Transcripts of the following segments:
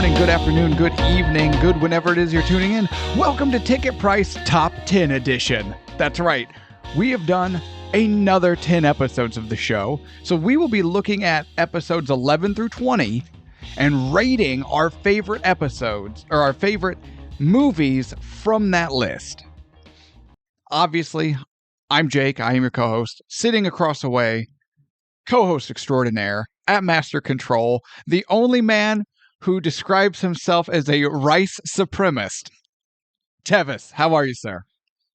morning, good afternoon, good evening, good whenever it is you're tuning in. Welcome to Ticket Price Top 10 Edition. That's right. We have done another 10 episodes of the show. So we will be looking at episodes 11 through 20 and rating our favorite episodes or our favorite movies from that list. Obviously, I'm Jake. I am your co-host. Sitting across the way, co-host extraordinaire at Master Control, the only man who describes himself as a rice supremacist. Tevis, how are you, sir?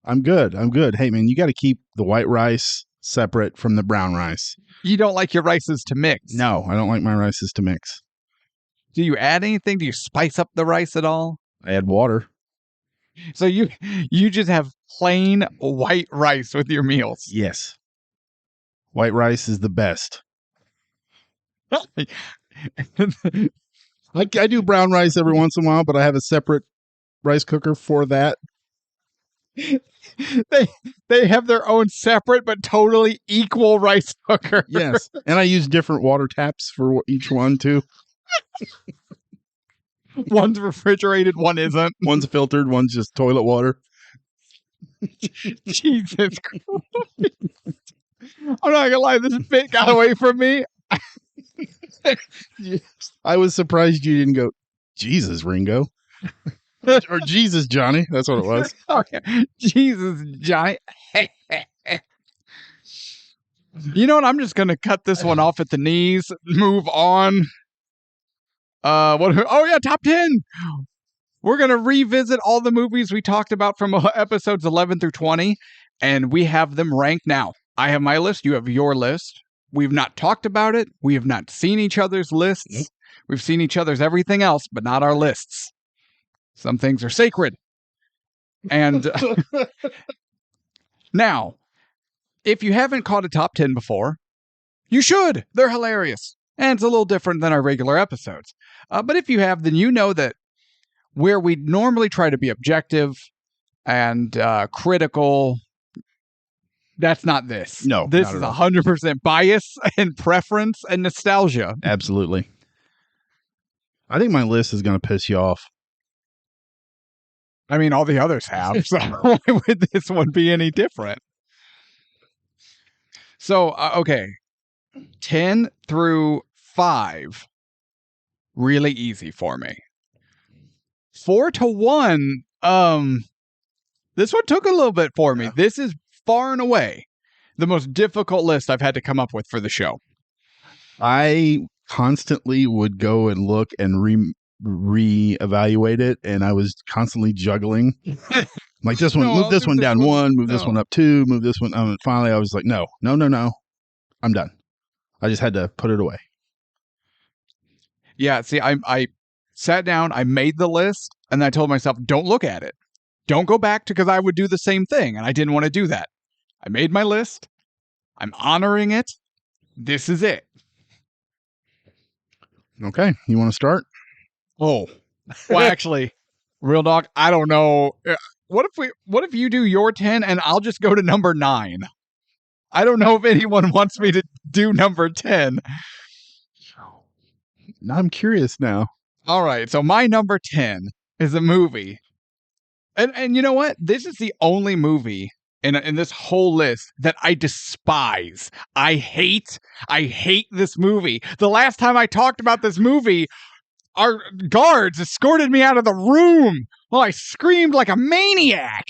I'm good. Hey, man, you got to keep the white rice separate from the brown rice. You don't like your rices to mix? No, I don't like my rices to mix. Do you add anything? Do you spice up the rice at all? I add water. So you just have plain white rice with your meals? Yes. White rice is the best. I do brown rice every once in a while, but I have a separate rice cooker for that. They have their own separate but totally equal rice cooker. Yes, and I use different water taps for each one too. One's refrigerated, one isn't. One's filtered, one's just toilet water. Jesus Christ. I'm not gonna lie, this bit got away from me. I was surprised you didn't go, Jesus, Ringo. Or Jesus, Johnny. That's what it was. Okay. Jesus, Johnny. You know what? I'm just going to cut this one off at the knees. Move on. Top 10. We're going to revisit all the movies we talked about from episodes 11 through 20, and we have them ranked now. I have my list. You have your list. We've not talked about it. We have not seen each other's lists. Nope. We've seen each other's everything else, but not our lists. Some things are sacred. And now, if you haven't caught a top 10 before, you should. They're hilarious. And it's a little different than our regular episodes. But if you have, then you know that where we normally try to be objective and critical, that's not this. No, this is 100% bias and preference and nostalgia. Absolutely. I think my list is going to piss you off. I mean, all the others have, so why would this one be any different? So, okay, 10 through 5, really easy for me. 4 to 1, this one took a little bit for me. This is far and away the most difficult list I've had to come up with for the show. I constantly would go and look and re-evaluate it, and I was constantly juggling. Like this one, move this one down 1, move this one up 2, move this one. Finally, I was like, no, I'm done. I just had to put it away. Yeah, see, I sat down, I made the list, and then I told myself, don't look at it. Don't go back to, because I would do the same thing, and I didn't want to do that. I made my list. I'm honoring it. This is it. Okay, you want to start? Oh, well, actually, real dog, I don't know. What if you do your 10 and I'll just go to number 9? I don't know if anyone wants me to do number 10. I'm curious now. All right, so my number 10 is a movie. And you know what? This is the only movie in this whole list that I despise. I hate this movie. The last time I talked about this movie, our guards escorted me out of the room while I screamed like a maniac.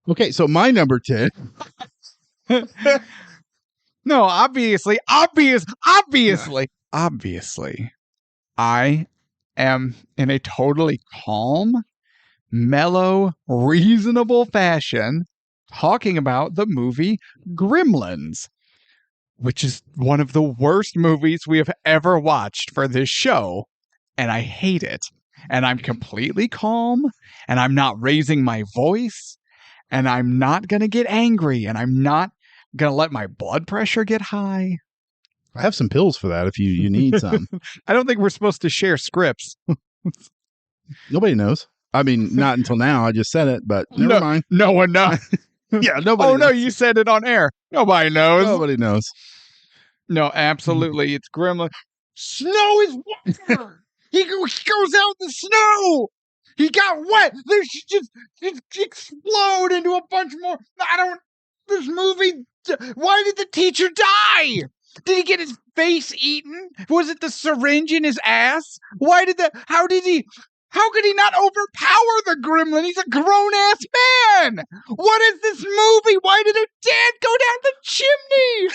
Okay, so my number 10. No, obviously, I am in a totally calm, mellow, reasonable fashion talking about the movie Gremlins, which is one of the worst movies we have ever watched for this show. And I hate it. And I'm completely calm. And I'm not raising my voice. And I'm not going to get angry. And I'm not going to let my blood pressure get high. I have some pills for that if you need some. I don't think we're supposed to share scripts. Nobody knows. I mean, not until now. I just said it, but never mind. No one knows. Yeah, nobody knows. No, you said it on air. Nobody knows. Nobody knows. No, absolutely. It's Gremlin. Snow is water. He goes out in the snow. He got wet. They should just explode into a bunch more. This movie. Why did the teacher die? Did he get his face eaten? Was it the syringe in his ass? How could he not overpower the gremlin? He's a grown-ass man. What is this movie? Why did her dad go down the chimney?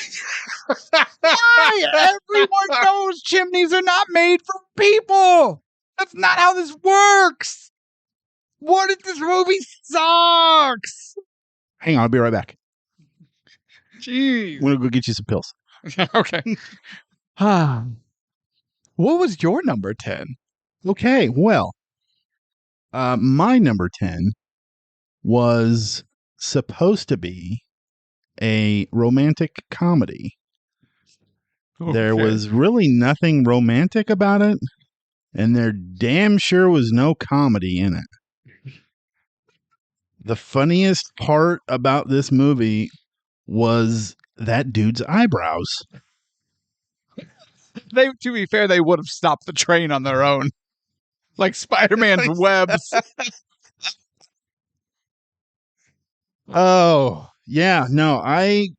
Why? Everyone knows chimneys are not made for people. That's not how this works. What if this movie sucks? Hang on, I'll be right back. Jeez. I'm going to go get you some pills. Okay. What was your number 10? Okay, well, my number 10 was supposed to be a romantic comedy. Okay. There was really nothing romantic about it, and there damn sure was no comedy in it. The funniest part about this movie was that dude's eyebrows. To be fair, they would have stopped the train on their own. Like Spider-Man's webs. Oh, yeah. No, I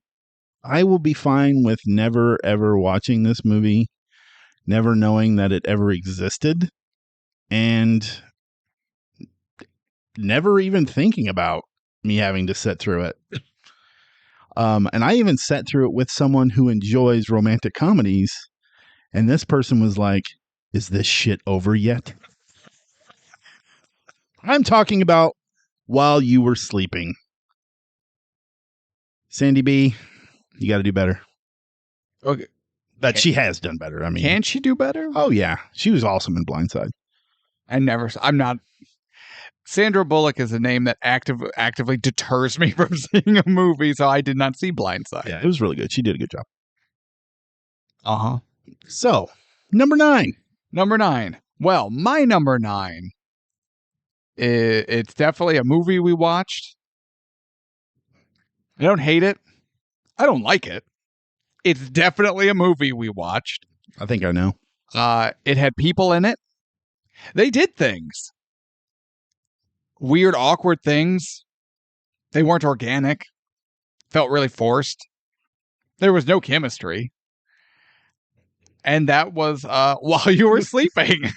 will be fine with never, ever watching this movie, never knowing that it ever existed, and never even thinking about me having to sit through it. And I even sat through it with someone who enjoys romantic comedies, and this person was like, "Is this shit over yet?" I'm talking about while you were sleeping. Sandy B, you got to do better. Okay. But she has done better. I mean, can she do better? Oh, yeah. She was awesome in Blindside. I'm not. Sandra Bullock is a name that actively deters me from seeing a movie, so I did not see Blindside. Yeah, it was really good. She did a good job. Uh-huh. So, number 9. Number 9. Well, my number 9, it's definitely a movie we watched. I don't hate it. I don't like it. It's definitely a movie we watched. I think I know. It had people in it. They did things. Weird, awkward things. They weren't organic. Felt really forced. There was no chemistry. And that was while you were sleeping.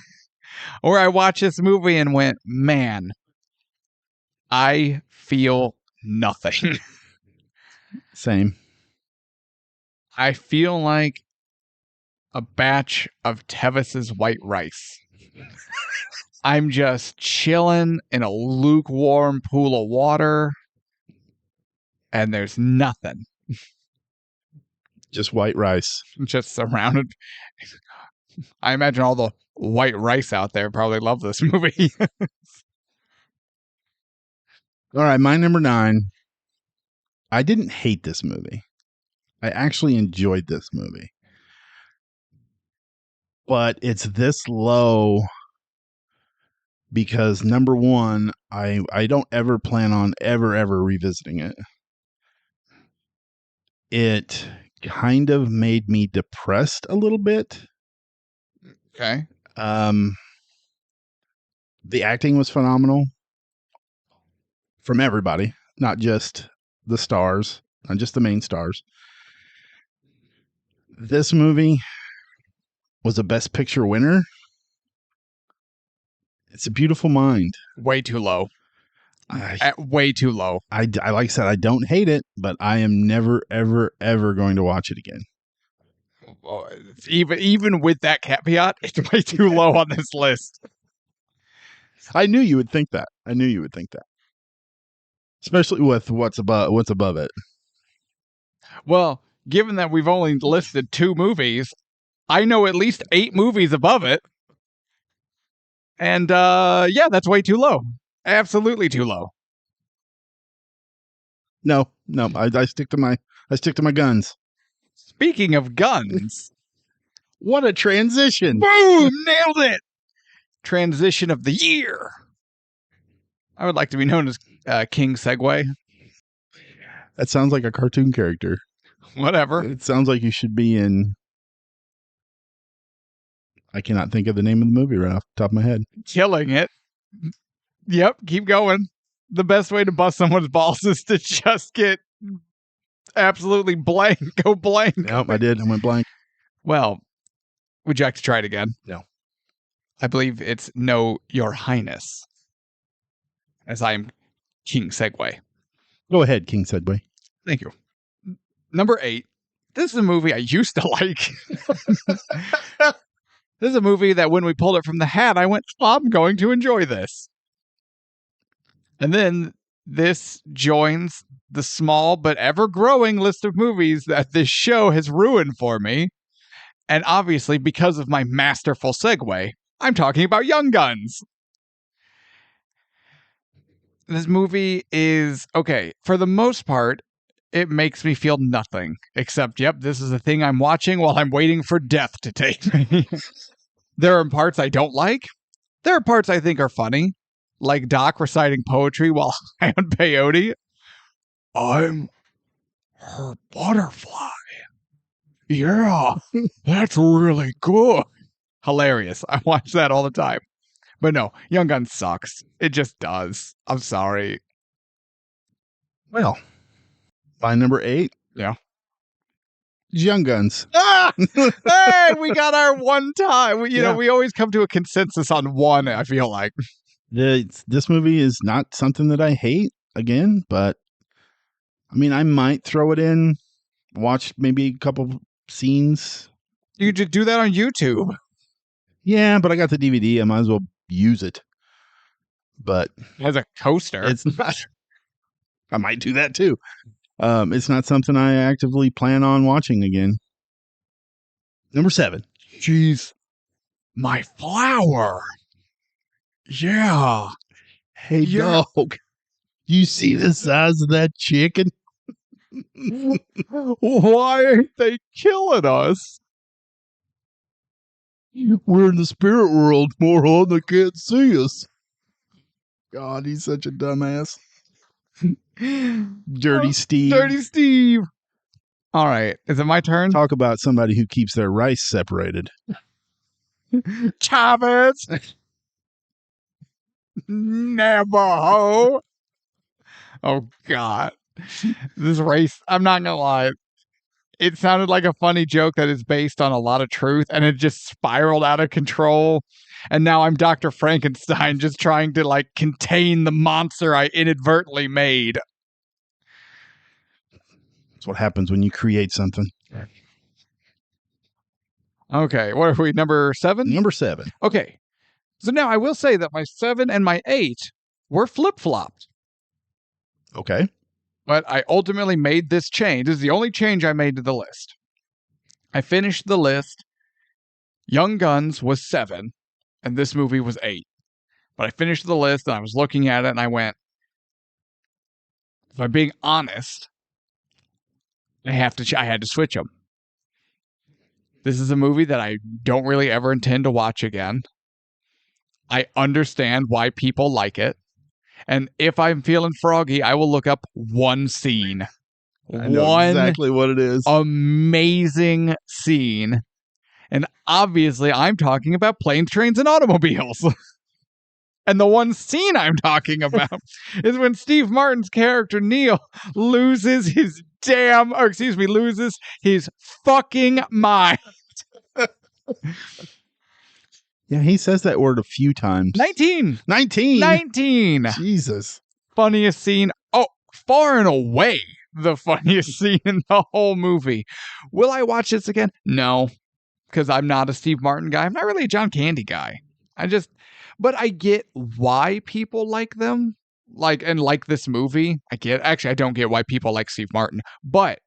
Or I watched this movie and went, man, I feel nothing. Same. I feel like a batch of Tevis's white rice. I'm just chilling in a lukewarm pool of water, and there's nothing. Just white rice. Just surrounded. I imagine all the white rice out there probably love this movie. All right, my number 9. I didn't hate this movie. I actually enjoyed this movie. But it's this low because, number 1, I don't ever plan on ever revisiting it. It kind of made me depressed a little bit. Okay. The acting was phenomenal from everybody, not just the stars, not just the main stars. This movie was a Best Picture winner. It's A Beautiful Mind. Way too low. Way too low. I like I said, I don't hate it, but I am never, ever going to watch it again. Even with that caveat, it's way too low on this list. I knew you would think that. Especially with what's above it. Well, given that we've only listed 2 movies, I know at least 8 movies above it. And yeah, that's way too low. Absolutely too low. No, I stick to my guns. Speaking of guns, what a transition! Boom! Nailed it. Transition of the year. I would like to be known as King Segway. That sounds like a cartoon character. Whatever. It sounds like you should be in I cannot think of the name of the movie right off the top of my head. Killing it. Yep, keep going. The best way to bust someone's balls is to just get absolutely blank. Go blank. Nope, I did. I went blank. Well, would you like to try it again? No. I believe it's No, Your Highness, as I'm King Segway. Go ahead, King Segway. Thank you. Number 8. This is a movie I used to like. This is a movie that when we pulled it from the hat, I went, I'm going to enjoy this. And then this joins the small but ever-growing list of movies that this show has ruined for me. And obviously, because of my masterful segue, I'm talking about Young Guns. This movie is, okay, for the most part, it makes me feel nothing. Except, yep, this is a thing I'm watching while I'm waiting for death to take me. There are parts I don't like. There are parts I think are funny. Like Doc reciting poetry while high on peyote. I'm her butterfly. Yeah, that's really good. Hilarious. I watch that all the time. But no, Young Guns sucks. It just does. I'm sorry. Well, my number 8. Yeah. Young Guns. Ah! Hey, we got our one time. You know, Yeah. we always come to a consensus on one, I feel like. This movie is not something that I hate, again, but I mean, I might throw it in, watch maybe a couple scenes. You could just do that on YouTube. Yeah, but I got the DVD. I might as well use it. But It has a coaster. it's not. I might do that too. It's not something I actively plan on watching again. Number 7. Jeez. My flower. Yeah. Hey, Yeah. dog. You see the size of that chicken? Why ain't they killing us? We're in the spirit world, moron. They can't see us. God, he's such a dumbass. Dirty Steve. Dirty Steve. All right. Is it my turn? Talk about somebody who keeps their rice separated. Chavez. Navajo. Oh, God. This race, I'm not going to lie. It sounded like a funny joke that is based on a lot of truth, and it just spiraled out of control. And now I'm Dr. Frankenstein just trying to, like, contain the monster I inadvertently made. That's what happens when you create something. Okay, what are we, number 7? Number 7. Okay, so now I will say that my 7 and my 8 were flip-flopped. Okay. But I ultimately made this change. This is the only change I made to the list. I finished the list. Young Guns was 7, and this movie was 8. But I finished the list, and I was looking at it, and I went, if I'm being honest, I had to switch them. This is a movie that I don't really ever intend to watch again. I understand why people like it. And if I'm feeling froggy, I will look up one scene. I know exactly what it is. Amazing scene. And obviously, I'm talking about planes, trains, and automobiles. And the one scene I'm talking about is when Steve Martin's character, Neil, loses his fucking mind. Yeah, he says that word a few times. 19. 19. Jesus. Funniest scene. Oh, far and away the funniest scene in the whole movie. Will I watch this again? No, because I'm not a Steve Martin guy. I'm not really a John Candy guy. But I get why people like them. Like this movie. I don't get why people like Steve Martin, but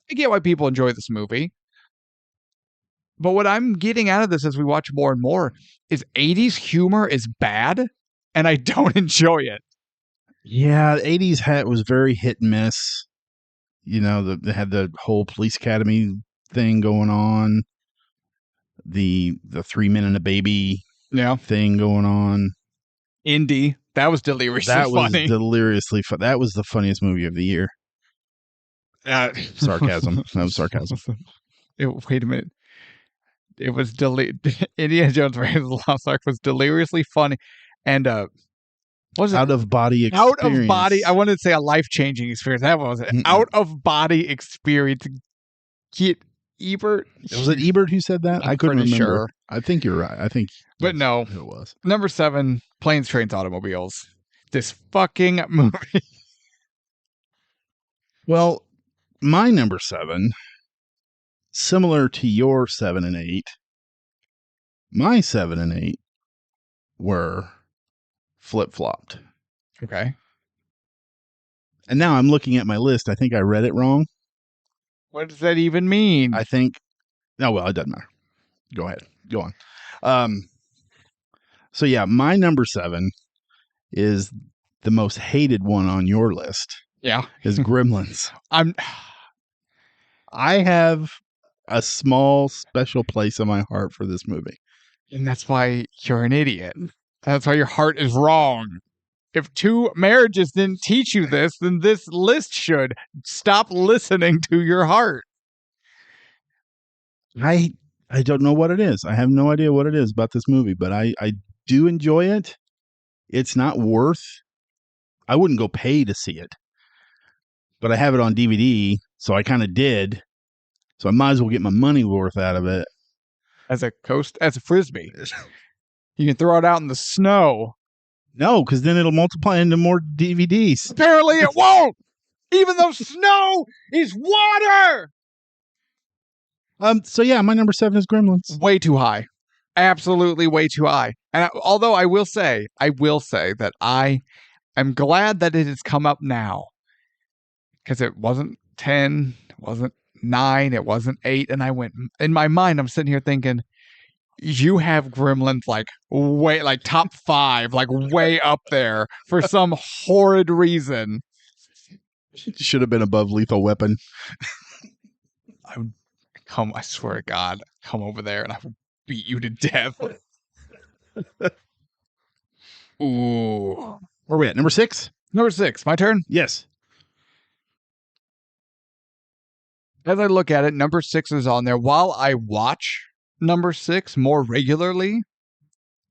I get why people enjoy this movie. But what I'm getting out of this as we watch more and more is 80s humor is bad, and I don't enjoy it. Yeah, the 80s was very hit and miss. You know, they had the whole police academy thing going on. The 3 Men and a Baby thing going on. Indy. That was deliriously funny. That was deliriously fun. That was the funniest movie of the year. Sarcasm. That was sarcasm. Wait a minute. It was Indiana Jones Raiders of the Lost Ark was deliriously funny, and what was it? Out of body experience. Out of body. I wanted to say a life-changing experience. That was it. Out of body experience. Get Ebert. Was it Ebert who said that? I couldn't remember. Sure. I think you're right. I think, but no, it was number 7. Planes, Trains, Automobiles. This fucking movie. Well, my number 7, similar to your 7 and 8, my 7 and 8 were flip-flopped. Okay. And now I'm looking at my list. I think I read it wrong. What does that even mean? I think, well, it doesn't matter. Go ahead. Go on. So yeah, my number 7 is the most hated one on your list. Yeah. Is Gremlins. I have a small special place in my heart for this movie. And that's why you're an idiot. That's why your heart is wrong. If 2 marriages didn't teach you this, then this list should. Stop listening to your heart. I don't know what it is. I have no idea what it is about this movie, but I do enjoy it. It's not worth. I wouldn't go pay to see it, but I have it on DVD, so I kind of did. So I might as well get my money worth out of it. As a frisbee, you can throw it out in the snow. No, because then it'll multiply into more DVDs. Apparently, it won't. Even though snow is water. So yeah, my number 7 is Gremlins. Way too high. Absolutely way too high. And although I will say that I am glad that it has come up now. Because it wasn't 10, it wasn't 9, it wasn't 8. And I went, in my mind, I'm sitting here thinking, you have Gremlins way, top 5, way up there for some horrid reason. Should have been above Lethal Weapon. I swear to God, come over there and I will beat you to death. Ooh. Where are we at? Number 6? Number 6. My turn? Yes. As I look at it, number 6 is on there. While I watch number 6 more regularly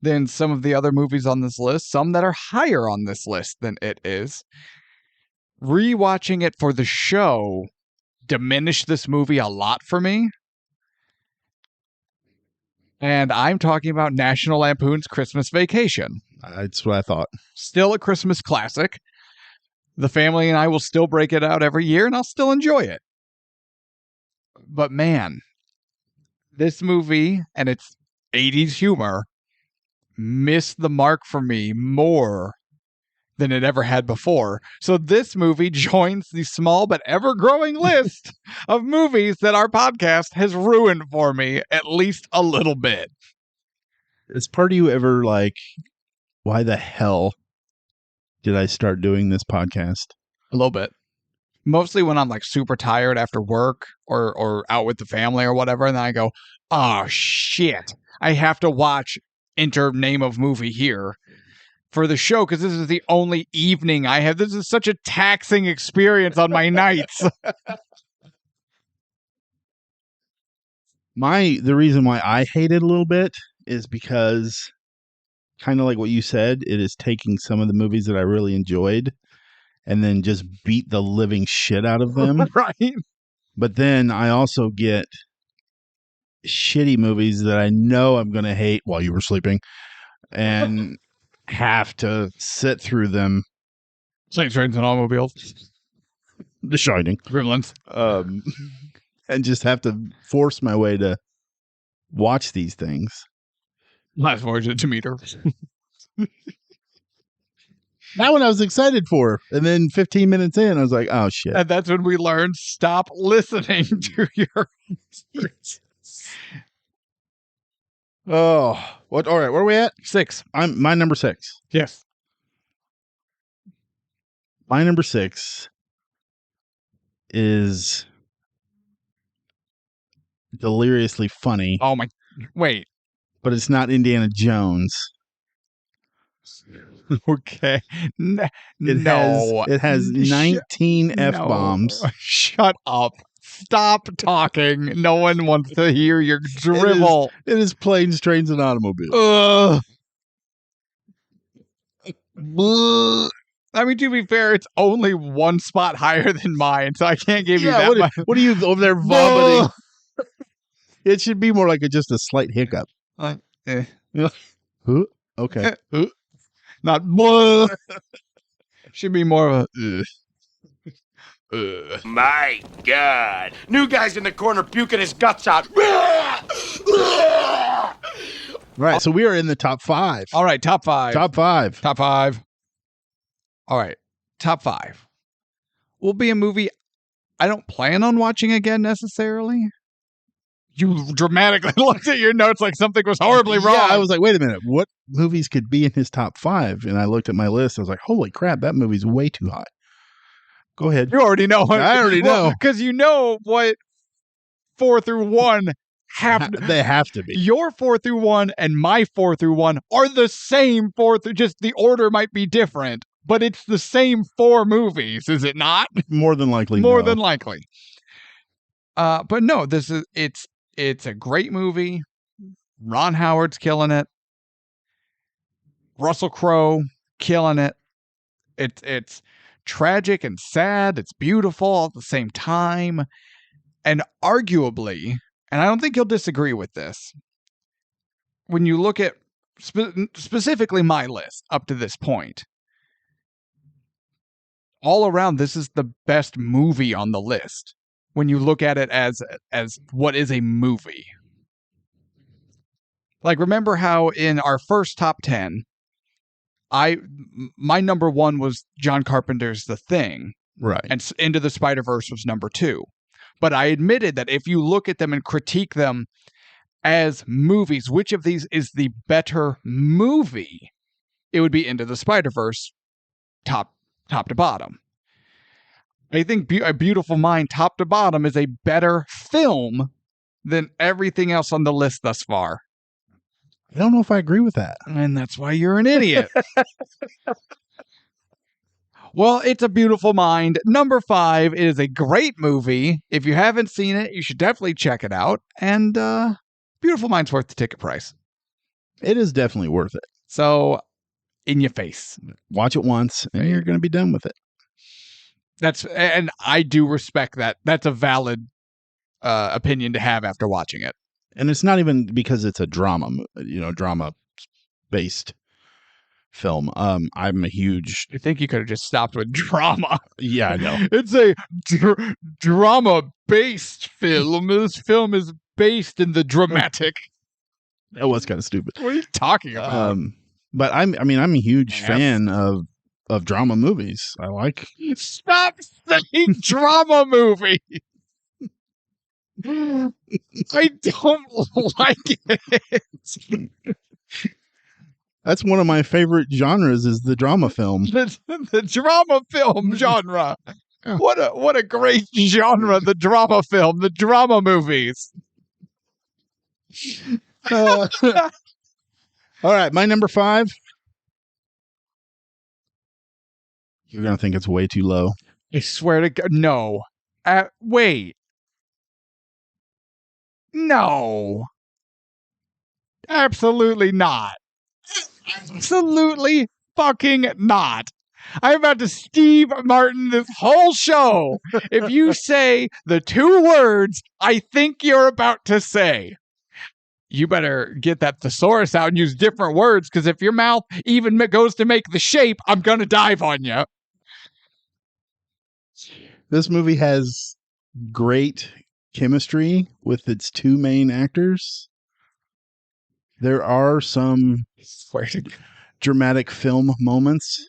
than some of the other movies on this list, some that are higher on this list than it is, rewatching it for the show diminished this movie a lot for me. And I'm talking about National Lampoon's Christmas Vacation. That's what I thought. Still a Christmas classic. The family and I will still break it out every year, and I'll still enjoy it. But man, this movie and its 80s humor missed the mark for me more than it ever had before. So this movie joins the small but ever-growing list of movies that our podcast has ruined for me at least a little bit. Is part of you ever why the hell did I start doing this podcast? A little bit. Mostly when I'm super tired after work or out with the family or whatever, and then I go, oh shit, I have to watch enter name of movie here for the show because this is the only evening I have. This is such a taxing experience on my nights. The reason why I hate it a little bit is because, kind of like what you said, it is taking some of the movies that I really enjoyed and then just beat the living shit out of them. Right. But then I also get shitty movies that I know I'm going to hate while you were sleeping and have to sit through them. Planes, Trains, and Automobiles. The Shining. Gremlins. And just have to force my way to watch these things. Last Voyage of Demeter. That one I was excited for. And then 15 minutes in, I was like, oh, shit. And that's when we learned, stop listening to your... Oh, what? All right, where are we at? 6. My number 6. Yes. My number 6 is deliriously funny. Oh, my... Wait. But it's not Indiana Jones. Okay. It has 19 F-bombs. Shut up. Stop talking. No one wants to hear your drivel. It is Planes, Trains, and Automobiles. Ugh. I mean, to be fair, it's only one spot higher than mine, so I can't give you that much. What are you over there vomiting? It should be more like just a slight hiccup. Eh. Okay. Not should be more of a My God. New guy's in the corner puking his guts out. Right, so we are in the top 5. All right, top 5. Top 5. Top 5. All right, top 5 will be a movie I don't plan on watching again necessarily. You dramatically looked at your notes like something was horribly wrong. Yeah, I was like, wait a minute, what movies could be in his top 5? And I looked at my list. I was like, holy crap, that movie's way too high. Go ahead. You already know. I already know. Because you know what 4 through 1 they have to be. Your 4 through 1 and my 4 through 1 are the same 4 through, just the order might be different, but it's the same 4 movies, is it not? More than likely. More than likely. But no, it's a great movie. Ron Howard's killing it. Russell Crowe killing it. It's tragic and sad. It's beautiful all at the same time. And arguably, and I don't think you'll disagree with this, when you look at specifically my list up to this point, all around, this is the best movie on the list. When you look at it as what is a movie. Like, remember how in our first top 10, my number 1 was John Carpenter's The Thing. Right. And Into the Spider-Verse was number 2. But I admitted that if you look at them and critique them as movies, which of these is the better movie? It would be Into the Spider-Verse, top to bottom. I think A Beautiful Mind, top to bottom, is a better film than everything else on the list thus far. I don't know if I agree with that. And that's why you're an idiot. Well, it's A Beautiful Mind. Number 5 is a great movie. If you haven't seen it, you should definitely check it out. And Beautiful Mind's worth the ticket price. It is definitely worth it. So, in your face. Watch it once, and you're going to be done with it. And I do respect that. That's a valid opinion to have after watching it. And it's not even because it's a drama based film. I'm a huge. I think you could have just stopped with drama. Yeah, I know. It's a drama based film. This film is based in the dramatic. That was kind of stupid. What are you talking about? But I'm a huge fan of drama movies. I like. Stop saying drama movie. I don't like it. That's one of my favorite genres is the drama film. The drama film genre. What a great genre, the drama film, the drama movies. All right, my number 5. You're going to think it's way too low. I swear to God. No. Wait. No. Absolutely not. Absolutely fucking not. I'm about to Steve Martin this whole show if you say the 2 words I think you're about to say. You better get that thesaurus out and use different words, because if your mouth even goes to make the shape, I'm going to dive on you. This movie has great chemistry with its 2 main actors. There are some dramatic film moments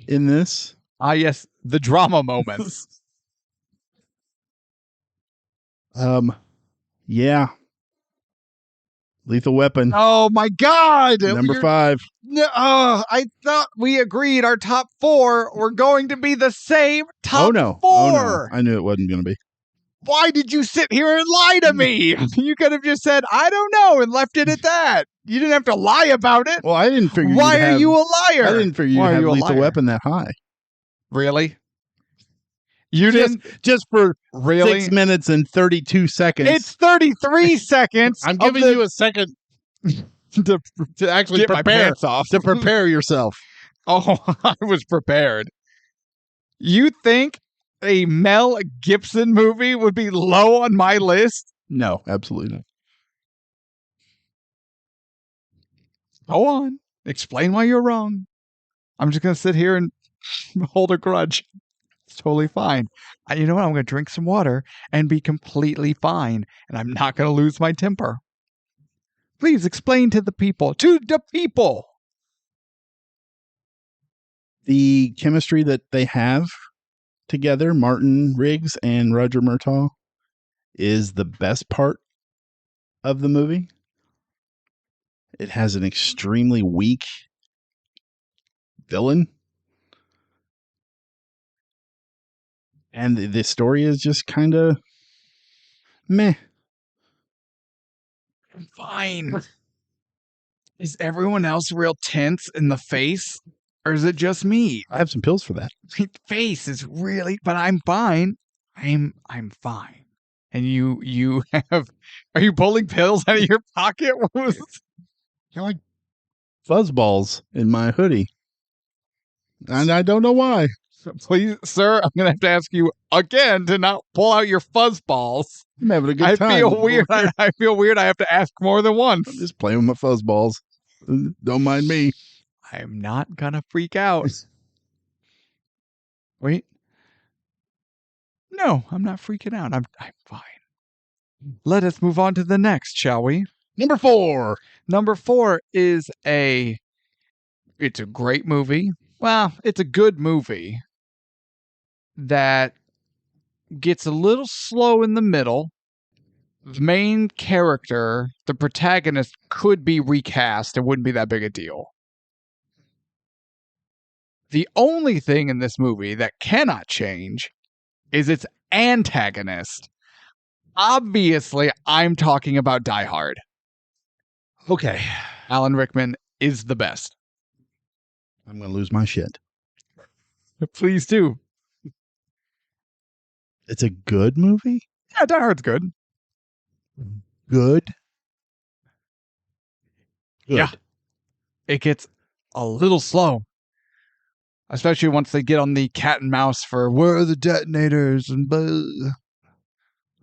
in this. Ah, yes, the drama moments. Yeah. Lethal Weapon. Oh my God! Number 5. No, I thought we agreed our top 4 were going to be the same top 4. Oh no! I knew it wasn't going to be. Why did you sit here and lie to me? You could have just said, I don't know, and left it at that. You didn't have to lie about it. Well, I didn't figure. Why are you a liar? I didn't figure you had Lethal Weapon that high. Really? You didn't just for really 6 minutes and 32 seconds. It's 33 seconds. I'm giving you a second to actually get my prepare pants off. to prepare yourself. Oh, I was prepared. You think a Mel Gibson movie would be low on my list? No, absolutely not. Go on. Explain why you're wrong. I'm just going to sit here and hold a grudge. It's totally fine. You know what? I'm going to drink some water and be completely fine. And I'm not going to lose my temper. Please explain to the people. To the people. The chemistry that they have together, Martin Riggs and Roger Murtaugh, is the best part of the movie. It has an extremely weak villain. And the story is just kind of meh. Fine. Is everyone else real tense in the face? Or is it just me? I have some pills for that. My face is really, but I'm fine. I'm fine. And you have, are you pulling pills out of your pocket? What was You're like fuzzballs in my hoodie. And I don't know why. Please, sir, I'm going to have to ask you again to not pull out your fuzz balls. I'm having a good time. I feel weird. I feel weird. I have to ask more than once. I'm just playing with my fuzzballs. Don't mind me. I'm not going to freak out. Wait. No, I'm not freaking out. I'm fine. Let us move on to the next, shall we? Number 4. Number 4 is it's a great movie. Well, it's a good movie that gets a little slow in the middle. The main character, the protagonist, could be recast. It wouldn't be that big a deal. The only thing in this movie that cannot change is its antagonist. Obviously, I'm talking about Die Hard. Okay. Alan Rickman is the best. I'm going to lose my shit. Please do. It's a good movie? Yeah, Die Hard's good. Good? Yeah. It gets a little slow. Especially once they get on the cat and mouse for where are the detonators and blah.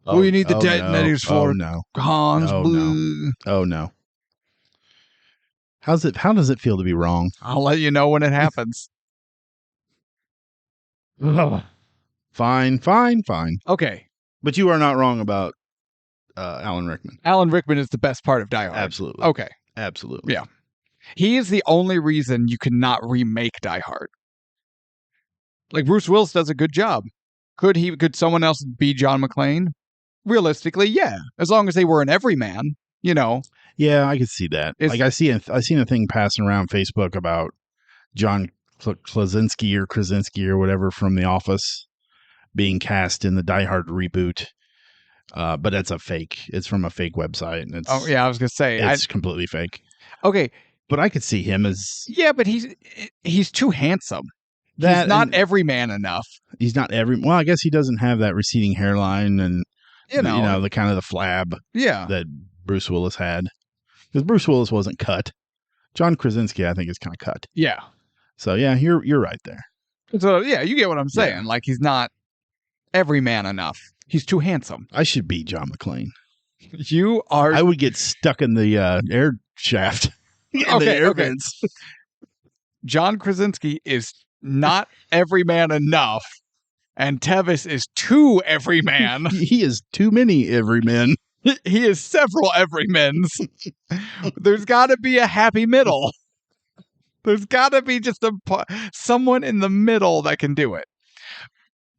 What do you need the detonators for? Oh, no. Hans, Oh, blah. no. Oh, no. How does it feel to be wrong? I'll let you know when it happens. Fine. Okay. But you are not wrong about Alan Rickman. Alan Rickman is the best part of Die Hard. Absolutely. Okay. Absolutely. Yeah. He is the only reason you cannot remake Die Hard. Like Bruce Willis does a good job. Could someone else be John McClane? Realistically, yeah. As long as they were an everyman, you know. Yeah, I could see that. Like I seen a thing passing around Facebook about John Krasinski or whatever from The Office being cast in the Die Hard reboot. But that's a fake. It's from a fake website, and it's I was gonna say it's completely fake. Okay, but I could see him as but he's too handsome. He's not everyman enough. He's not well, I guess he doesn't have that receding hairline and you know the kind of the flab that Bruce Willis had. Because Bruce Willis wasn't cut. John Krasinski, I think, is kind of cut. Yeah. So yeah, you're right there. So yeah, you get what I'm saying. Yeah. Like he's not everyman enough. He's too handsome. I should be John McClane. You are. I would get stuck in the air shaft. The air vents. John Krasinski is not everyman enough, and Tevis is too everyman. He is too many everymen. He is several everymens. There's got to be a happy middle. There's got to be just someone in the middle that can do it.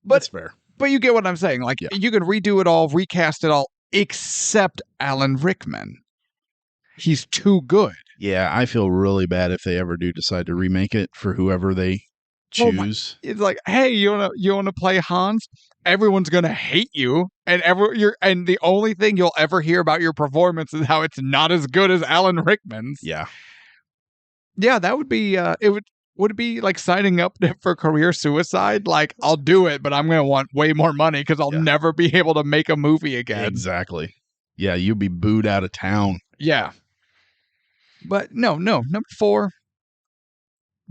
But, that's fair. But you get what I'm saying. Like, you can redo it all, recast it all, except Alan Rickman. He's too good. Yeah, I feel really bad if they ever do decide to remake it for whoever they choose. It's like, hey, you wanna play Hans? Everyone's gonna hate you, and and the only thing you'll ever hear about your performance is how it's not as good as Alan Rickman's. Yeah, that would be it would would it be like signing up for career suicide? Like, I'll do it, but I'm going to want way more money because I'll never be able to make a movie again. Exactly. Yeah, you'd be booed out of town. Yeah. But no. Number 4,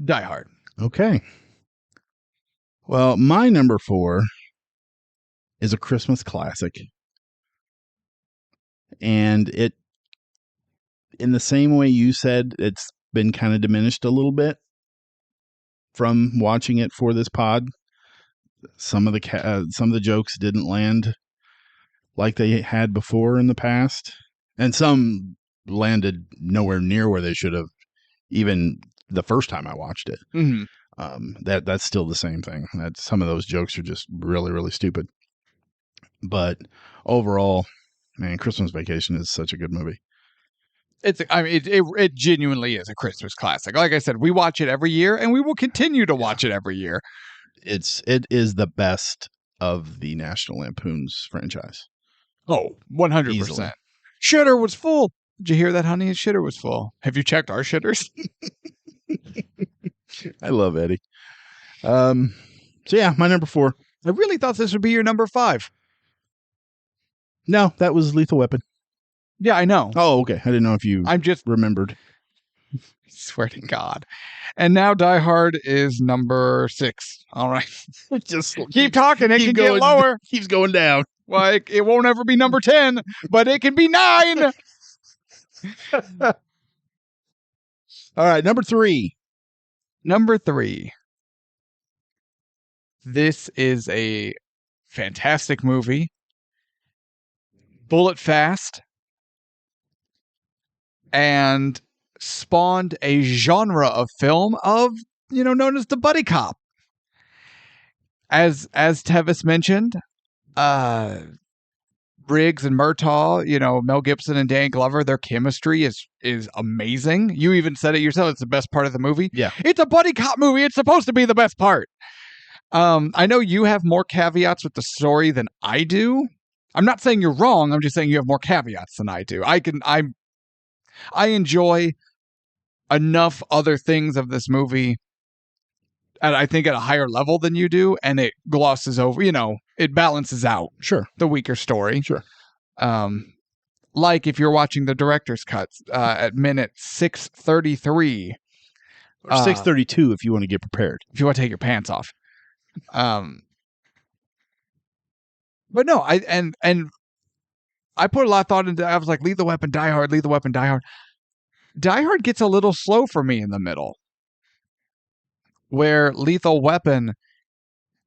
Die Hard. Okay. Well, my number 4 is a Christmas classic. And it, in the same way you said, it's been kind of diminished a little bit from watching it for this pod. Some of the jokes didn't land like they had before in the past, and some landed nowhere near where they should have, even the first time I watched it. Mm-hmm. That's still the same thing. That some of those jokes are just really, really stupid. But overall, man, Christmas Vacation is such a good movie. It genuinely is a Christmas classic. Like I said, we watch it every year, and we will continue to watch it every year. It is the best of the National Lampoon's franchise. Oh, 100%. Shitter was full. Did you hear that, honey? His shitter was full. Have you checked our shitters? I love Eddie. So yeah, my number 4. I really thought this would be your number 5. No, that was Lethal Weapon. Yeah, I know. Oh, okay. I didn't know if you remembered. I swear to God. And now Die Hard is number 6. All right. Just keep talking. It can get lower. Keeps going down. Like, it won't ever be number 10, but it can be 9. All right, number 3. Number 3. This is a fantastic movie. Bullet fast. And spawned a genre of film known as the buddy cop. As Tevis mentioned, Briggs and Murtaugh, Mel Gibson and Dan Glover, their chemistry is amazing. You even said it yourself, it's the best part of the movie. Yeah. It's a buddy cop movie. It's supposed to be the best part. I know you have more caveats with the story than I do. I'm not saying you're wrong. I'm just saying you have more caveats than I do. I enjoy enough other things of this movie, and I think at a higher level than you do, and it glosses over, it balances out the weaker story. Sure. Like if you're watching the director's cuts at minute 6:33. Or 6:32 if you want to get prepared. If you want to take your pants off. But no, I put a lot of thought into. I was like, Lethal Weapon, Die Hard, Lethal Weapon, Die Hard. Die Hard gets a little slow for me in the middle. Where Lethal Weapon,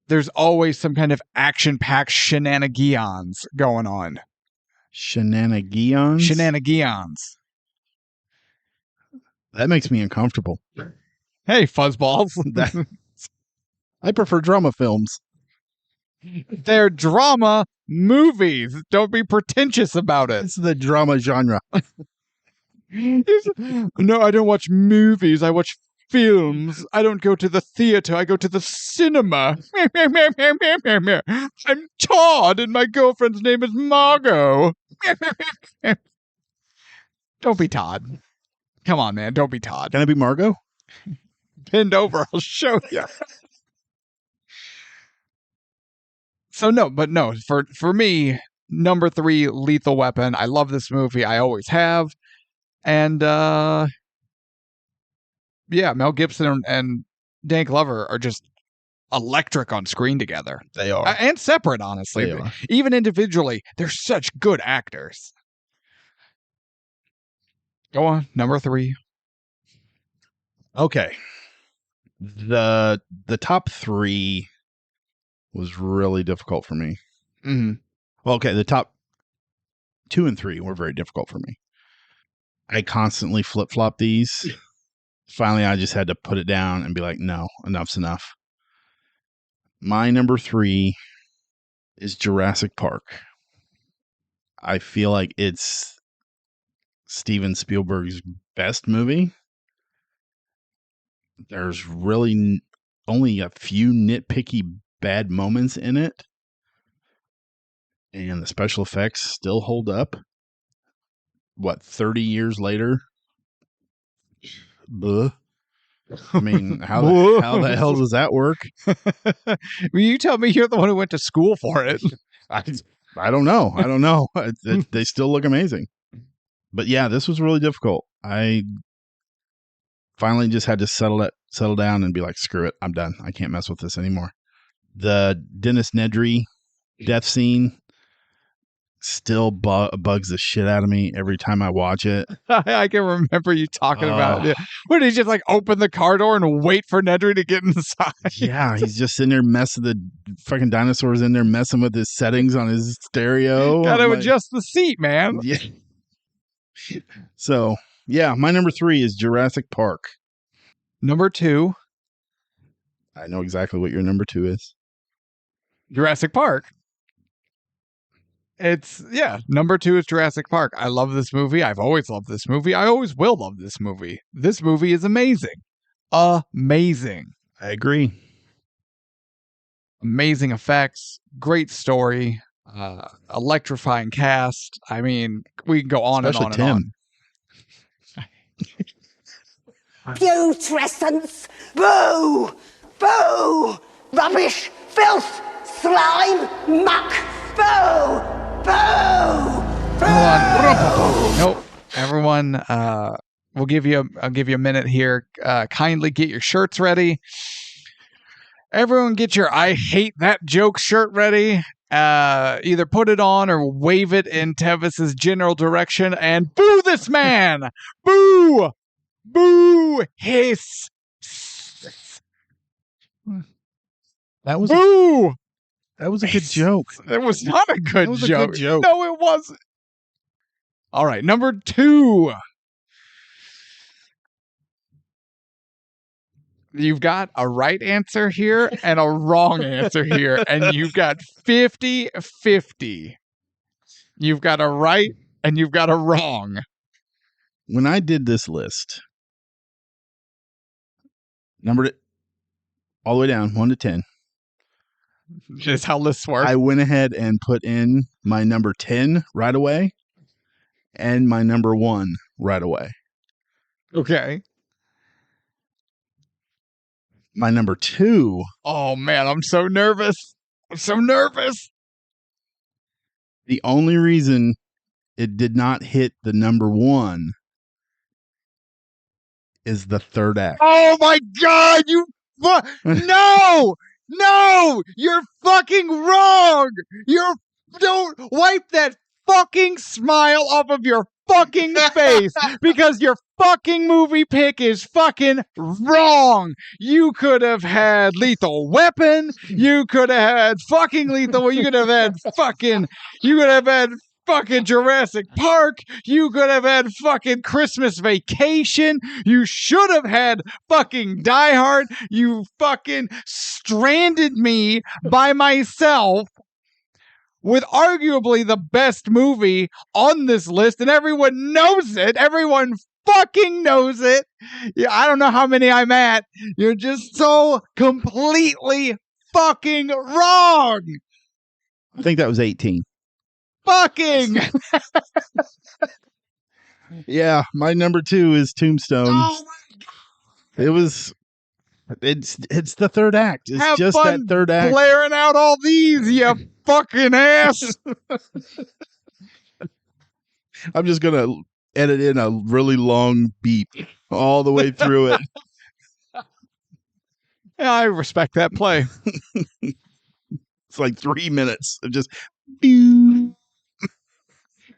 there's always some kind of action-packed shenanigans going on. Shenanigans? Shenanigans. That makes me uncomfortable. Hey, fuzzballs. I prefer drama films. They're drama movies. Don't be pretentious about it. It's the drama genre. No, I don't watch movies. I watch films. I don't go to the theater. I go to the cinema. I'm Todd, and my girlfriend's name is Margot. Don't be Todd. Come on, man. Don't be Todd. Can I be Margot? Bend over. I'll show you. So no, for me, number 3, Lethal Weapon. I love this movie. I always have. And Mel Gibson and Dan Glover are just electric on screen together. They are. And separate, honestly. They are. Even individually, they're such good actors. Go on, number 3. Okay. The top 3 was really difficult for me. Mm-hmm. Well, okay, the top 2 and 3 were very difficult for me. I constantly flip-flop these. Finally, I just had to put it down and be like, no, enough's enough. My number 3 is Jurassic Park. I feel like it's Steven Spielberg's best movie. There's really only a few nitpicky bad moments in it. And the special effects still hold up. 30 years later? Bleh. I mean, how the hell does that work? Well, you tell me you're the one who went to school for it. I don't know. I don't know. They still look amazing. But yeah, this was really difficult. I finally just had to settle down and be like, screw it. I'm done. I can't mess with this anymore. The Dennis Nedry death scene still bugs the shit out of me every time I watch it. I can remember you talking about it. Where did he just like open the car door and wait for Nedry to get inside? Yeah, he's just sitting there messing the fucking dinosaurs in there messing with his settings on his stereo. Gotta adjust the seat, man. Yeah. So, yeah, my number 3 is Jurassic Park. Number 2. I know exactly what your number 2 is. Jurassic Park. Number 2 is Jurassic Park. I love this movie. I've always loved this movie. I always will love this movie. This movie is amazing. Amazing. I agree. Amazing effects, great story, electrifying cast. I mean, we can go on Especially and on Tim. Putrescence! Boo! Boo! Rubbish! Filth! Slime! Muck! Boo! Boo! Boo! Nope. Everyone, I'll give you a minute here. Kindly get your shirts ready. Everyone get your I hate that joke shirt ready. Either put it on or wave it in Tevis's general direction and boo this man! Boo! Boo! Hiss! That was boo! That was a good joke. It was not a good was joke. a good joke. No, it wasn't. All right, number 2. You've got a right answer here and a wrong answer here, and you've got 50-50. You've got a right and you've got a wrong. When I did this list, numbered it all the way down, 1 to 10. Is how lists work. I went ahead and put in my number 10 right away and my number 1 right away. Okay. My number 2. Oh, man, I'm so nervous. I'm so nervous. The only reason it did not hit the number 1 is the third act. Oh, my God. No, you're fucking wrong. Don't wipe that fucking smile off of your fucking face because your fucking movie pick is fucking wrong. You could have had Lethal Weapon. You could have had fucking Lethal. You could have had fucking Jurassic Park. You could have had fucking Christmas Vacation. You should have had fucking Die Hard. You fucking stranded me by myself with arguably the best movie on this list, and everyone knows it. Everyone fucking knows it. Yeah, I don't know how many I'm at. You're just so completely fucking wrong. I think that was 18. Fucking. Yeah, my number 2 is Tombstone. Oh my God. It's the third act. It's Have just fun that third act. blaring out all these, you fucking ass. I'm just going to edit in a really long beep all the way through it. Yeah, I respect that play. It's like 3 minutes of just pew.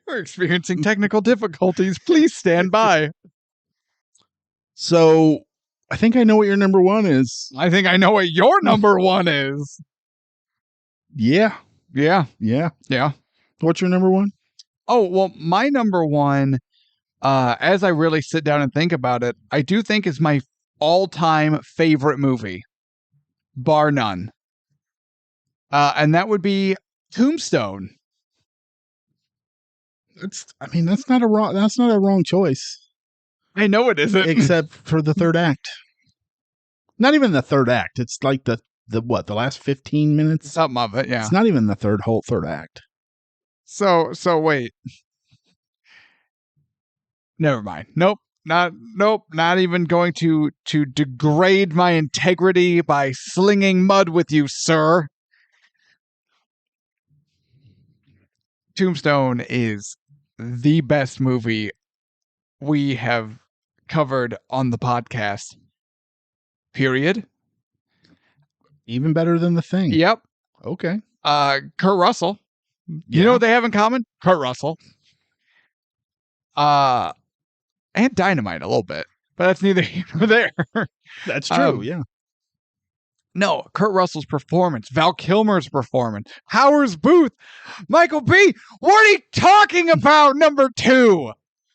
We're experiencing technical difficulties. Please stand by. So I think I know what your number 1 is. I think I know what your number 1 is. Yeah. Yeah. Yeah. Yeah. What's your number 1? Oh, well, my number 1, as I really sit down and think about it, I do think is my all-time favorite movie, bar none. And that would be Tombstone. That's not a wrong choice. I know it isn't. Except for the third act. Not even the third act. It's like the last 15 minutes? Something of it, yeah. It's not even the whole third act. So wait. Never mind. Nope. not even going to degrade my integrity by slinging mud with you, sir. Tombstone is the best movie we have covered on the podcast. Period. Even better than The Thing. Yep. Okay. Kurt Russell. Yeah. You know what they have in common? Kurt Russell. And Dynamite a little bit, but that's neither here nor there. That's true. Yeah. No, Kurt Russell's performance, Val Kilmer's performance, Howard's Booth, Michael B. What are you talking about? Number 2.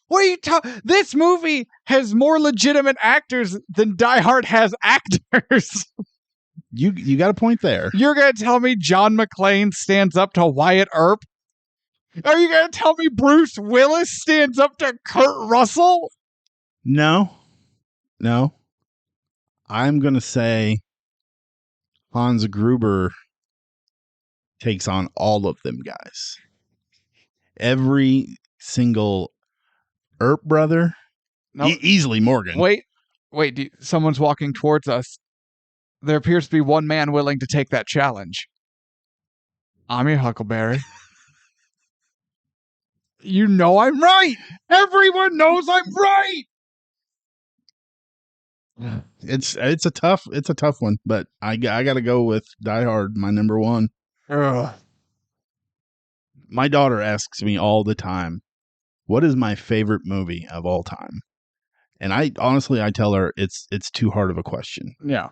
What are you talking? This movie has more legitimate actors than Die Hard has actors. You got a point there. You're gonna tell me John McClane stands up to Wyatt Earp? Are you gonna tell me Bruce Willis stands up to Kurt Russell? No. I'm gonna say Hans Gruber takes on all of them guys. Every single Earp brother. No. Easily Morgan. Wait, someone's walking towards us. There appears to be one man willing to take that challenge. I'm your Huckleberry. You know I'm right. Everyone knows I'm right. It's a tough one, but I got to go with Die Hard, my number 1. Ugh. My daughter asks me all the time, what is my favorite movie of all time? And I tell her it's too hard of a question. Yeah.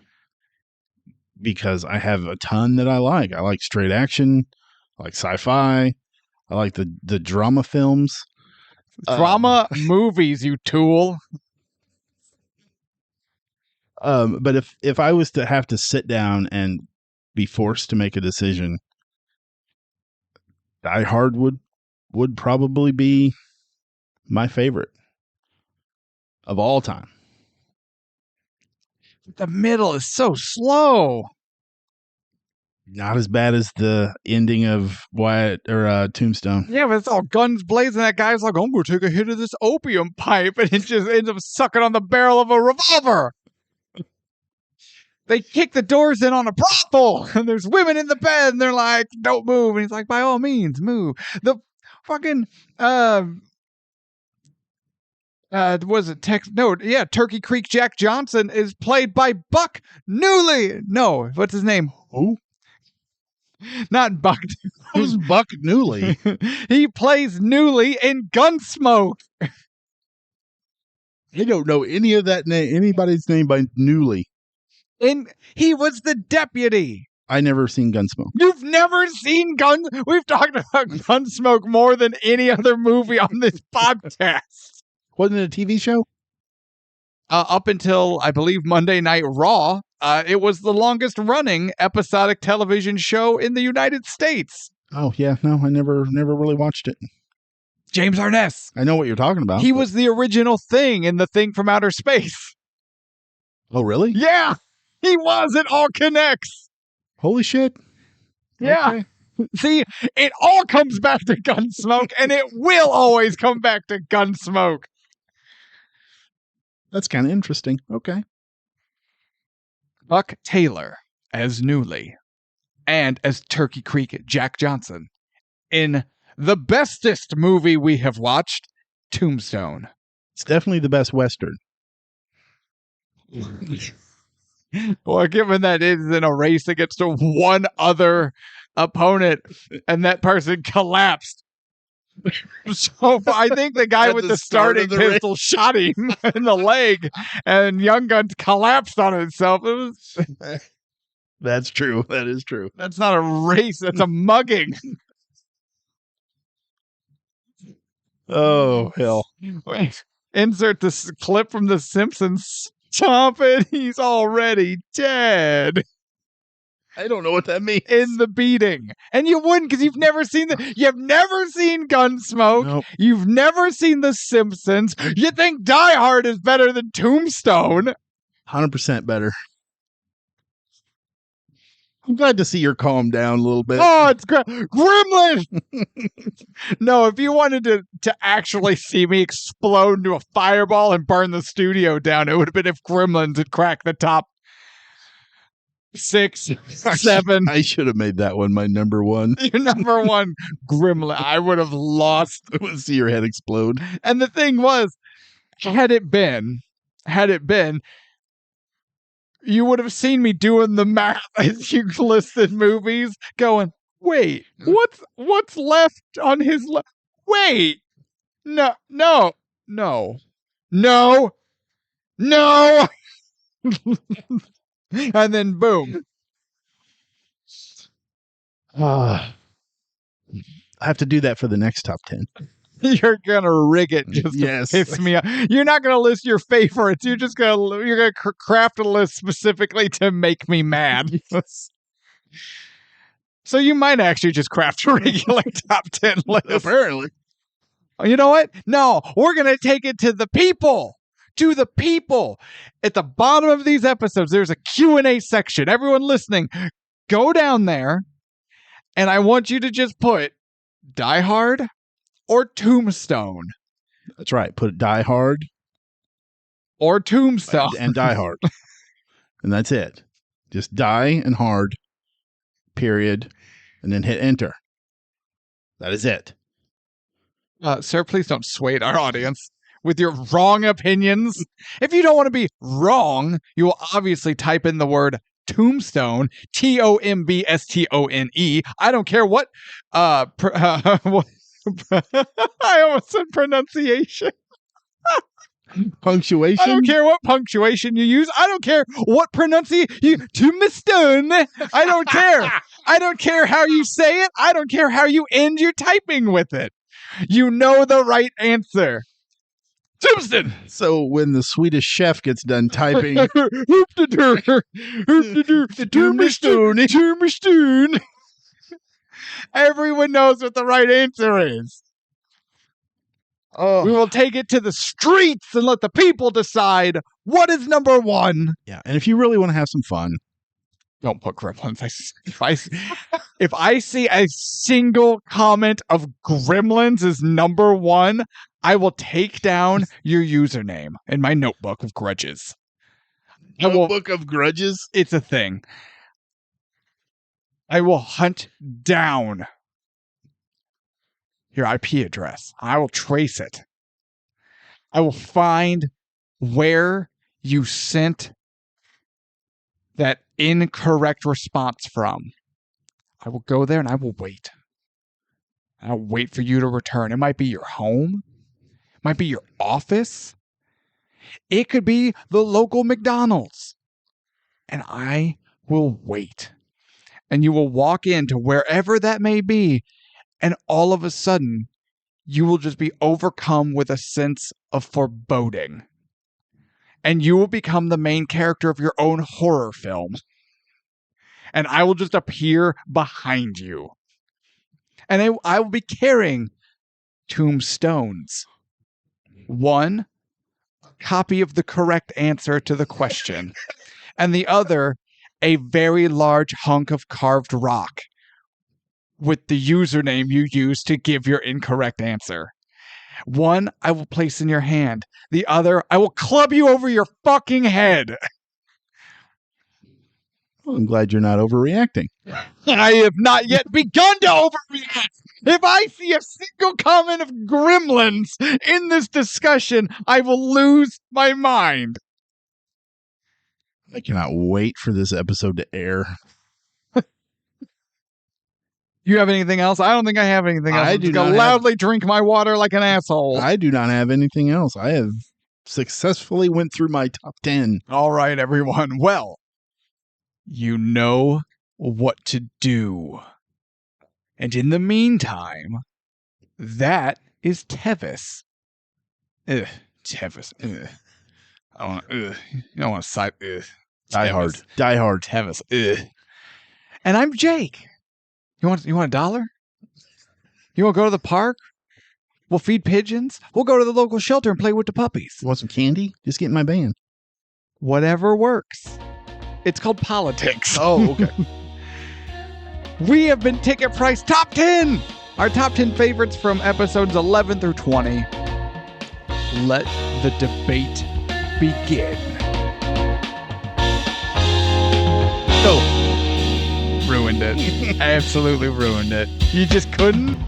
Because I have a ton that I like. I like straight action. I like sci-fi. I like the drama films. Drama movies, you tool. But if I was to have to sit down and be forced to make a decision, Die Hard would probably be my favorite of all time. The middle is so slow. Not as bad as the ending of Wyatt or Tombstone. Yeah, but it's all guns blazing. That guy's like, I'm going to take a hit of this opium pipe, and it just ends up sucking on the barrel of a revolver. They kick the doors in on a brothel, and there's women in the bed, and they're like, don't move. And he's like, by all means, move. The fucking, was it Turkey Creek Jack Johnson is played by Buck Newley. No, what's his name? Who? Not Buck. Who's Buck Newley? He plays Newley in Gunsmoke. I don't know any of that name. Anybody's name by Newley. And he was the deputy. I never seen Gunsmoke. You've never seen We've talked about Gunsmoke more than any other movie on this podcast. Wasn't it a TV show? Up until, I believe, Monday Night Raw, it was the longest running episodic television show in the United States. Oh, yeah. No, I never really watched it. James Arness. I know what you're talking about. He was the original Thing in The Thing from Outer Space. Oh, really? Yeah, he was. It all connects. Holy shit. Yeah. Okay. See, it all comes back to Gunsmoke, and it will always come back to Gunsmoke. That's kind of interesting. Okay. Buck Taylor as Newley and as Turkey Creek Jack Johnson in the bestest movie we have watched, Tombstone. It's definitely the best Western. Well, given that it is in a race against one other opponent and that person collapsed. So I think the guy with the starting pistol shot him in the leg, and Young Guns collapsed on itself. It was. That's true. That is true. That's not a race. That's a mugging. Oh, hell. Wait. Insert this clip from The Simpsons. Chomp it. He's already dead. I don't know what that means. In the beating. And you wouldn't, because you've never seen you've never seen Gunsmoke. Nope. You've never seen The Simpsons. You think Die Hard is better than Tombstone. 100% better. I'm glad to see you're calmed down a little bit. Oh, it's Gremlin! No, if you wanted to actually see me explode into a fireball and burn the studio down, it would have been if Gremlins had cracked the top 6, 7. I should have made that one my number one. Your number one Gremlin. I would have lost. I want to see your head explode. And the thing was, had it been, you would have seen me doing the math as you listed movies, going, wait, what's left on his left? Wait, no. And then boom. I have to do that for the next top 10. You're gonna rig it just to piss me off. You're not gonna list your favorites. You're gonna craft a list specifically to make me mad. So you might actually just craft a regular top 10 list. Apparently. You know what? No, we're gonna take it to the people. To the people. At the bottom of these episodes, there's a Q&A section. Everyone listening, go down there, and I want you to just put Die Hard or Tombstone. That's right. Put Die Hard or Tombstone and Die Hard. And that's it. Just Die and Hard, period, and then hit enter. That is it. Sir, please don't sway our audience with your wrong opinions. If you don't want to be wrong, you will obviously type in the word Tombstone, Tombstone. I don't care what I almost said pronunciation. Punctuation? I don't care what punctuation you use. I don't care what pronunciation you Tombstone. I don't care. I don't care how you say it. I don't care how you end your typing with it. You know the right answer. Tombstone. So when the Swedish chef gets done typing, Tombstone. Everyone knows what the right answer is. oh, We will take it to the streets and let the people decide what is number one. yeah. And if you really want to have some fun, Don't put Gremlins. If I see a single comment of Gremlins as number one, I will take down your username in my notebook of grudges. Notebook of Grudges. It's a thing. I will hunt down your IP address. I will trace it. I will find where you sent that incorrect response from. I will go there and I will wait. I'll wait for you to return. It might be your home. It might be your office. It could be the local McDonald's. And I will wait. And you will walk into wherever that may be, and all of a sudden, you will just be overcome with a sense of foreboding. And you will become the main character of your own horror film. And I will just appear behind you. And I will be carrying tombstones. One, a copy of the correct answer to the question. And the other, a very large hunk of carved rock with the username you used to give your incorrect answer. One, I will place in your hand. The other, I will club you over your fucking head. Well, I'm glad you're not overreacting. I have not yet begun to overreact. If I see a single comment of Gremlins in this discussion, I will lose my mind. I cannot wait for this episode to air. You have anything else? I don't think I have anything else. I I'm do just gonna not loudly drink my water like an asshole. I do not have anything else. I have successfully went through my top 10. All right, everyone. Well, you know what to do. And in the meantime, that is Tevis. Tevis. I don't. You don't want to side. Die Hard. Die Hard. Tevis. And I'm Jake. You want $1? You want to go to the park? We'll feed pigeons. We'll go to the local shelter and play with the puppies. You want some candy? Just get in my van. Whatever works. It's called politics. Oh, okay. We have been Ticket Price Top 10! Our top 10 favorites from episodes 11 through 20. Let the debate begin. Go. Ruined it. Absolutely ruined it. You just couldn't?